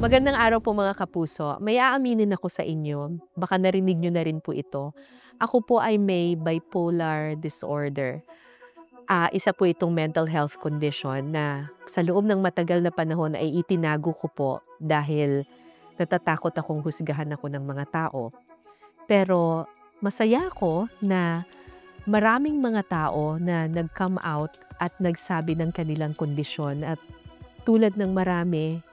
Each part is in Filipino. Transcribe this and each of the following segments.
Magandang araw po mga kapuso. May aaminin ako sa inyo. Baka narinig nyo na rin po ito. Ako po ay may bipolar disorder. Isa po itong mental health condition na sa loob ng matagal na panahon ay itinago ko po dahil natatakot akong husgahan ako ng mga tao. Pero masaya ako na maraming mga tao na nag-come out at nagsabi ng kanilang kondisyon at tulad ng marami,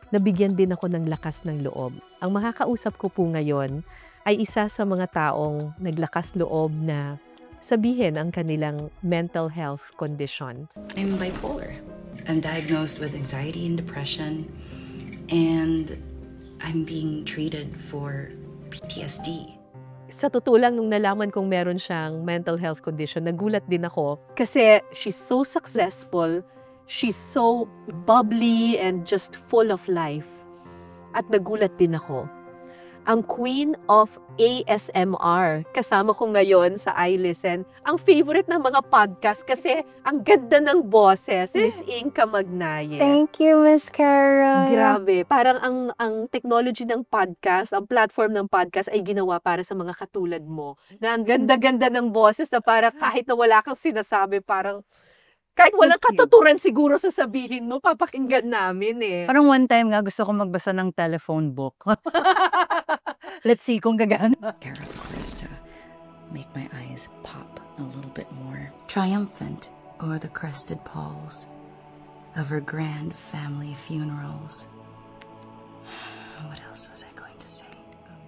nabigyan din ako ng lakas ng loob. Ang makakausap ko po ngayon ay isa sa mga taong naglakas loob na sabihin ang kanilang mental health condition. I'm bipolar. I'm diagnosed with anxiety and depression, and I'm being treated for PTSD. Sa totoo lang, nung nalaman kong meron siyang mental health condition, nagulat din ako. Kasi she's so successful, she's so bubbly and just full of life. At nagulat din ako. Ang Queen of ASMR, kasama ko ngayon sa iListen, ang favorite ng mga podcast kasi ang ganda ng boses, Miss Inka Magnaye. Thank you, Miss Cara. Grabe, parang ang technology ng podcast, ang platform ng podcast ay ginawa para sa mga katulad mo. Na ang ganda-ganda ng boses na parang kahit na wala kang sinasabi, parang kahit walang katuturan siguro sasabihin mo, papakinggan namin eh. Parang one time nga gusto ko magbasa ng telephone book. Let's see kung gagana. Care of Krista make my eyes pop a little bit more. Triumphant o'er the crested palls of her grand family funerals. What else was I going to say?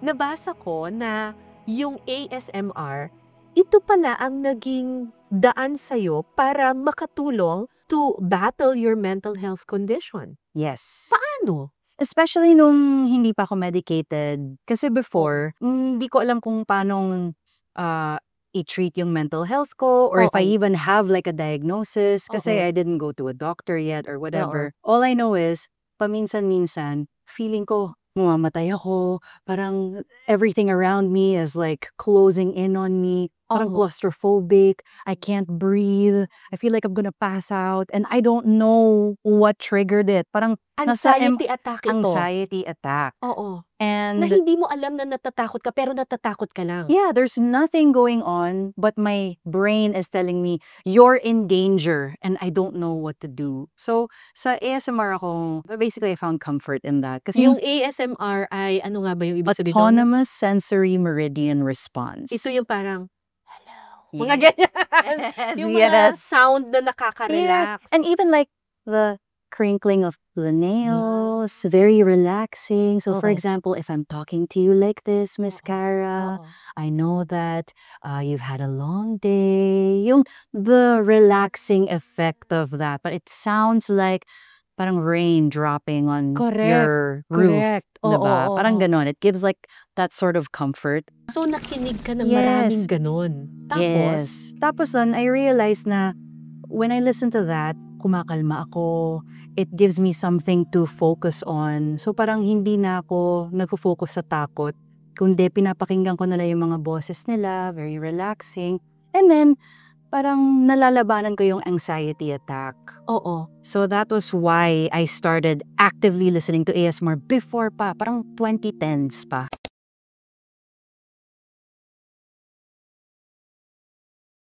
Nabasa ko na yung ASMR, ito pala ang naging daan sa'yo para makatulong to battle your mental health condition. Yes. Paano? Especially nung hindi pa ako medicated. Kasi before, hindi ko alam kung paano i-treat yung mental health ko or if I even have like a diagnosis kasi I didn't go to a doctor yet or whatever. All I know is, paminsan-minsan, feeling ko, mamamatay ako. Parang everything around me is like closing in on me. Parang claustrophobic. I can't breathe. I feel like I'm gonna pass out. And I don't know what triggered it. Parang Anxiety attack ito. anxiety attack. Oo. And Na hindi mo alam na natatakot ka, pero natatakot ka lang. yeah, there's nothing going on, but my brain is telling me, you're in danger, and I don't know what to do. So, sa ASMR ako, basically I found comfort in that. Kasi Yung ASMR ay, ano nga ba yung ibig sabihin? autonomous sensory meridian response. Ito yung parang, Yeah. mga ganyan. Yes, Yung mga yes. sound na nakaka-relax. Yes. And even like the crinkling of the nails, very relaxing. So for example, if I'm talking to you like this, Miss Cara, I know that you've had a long day. Yung the relaxing effect of that. But it sounds like parang rain dropping on your roof. Correct. Diba? Parang ganon. It gives like that sort of comfort. So nakinig ka ng maraming ganon. Tapos, Yes. Tapos nun, I realized na when I listen to that, kumakalma ako. It gives me something to focus on. So parang hindi na ako nagfo-focus sa takot. Kundi pinapakinggan ko na lang yung mga boses nila, very relaxing. And then, parang nalalabanan ko yung anxiety attack. oo. So that was why I started actively listening to ASMR before pa, parang 2010s pa.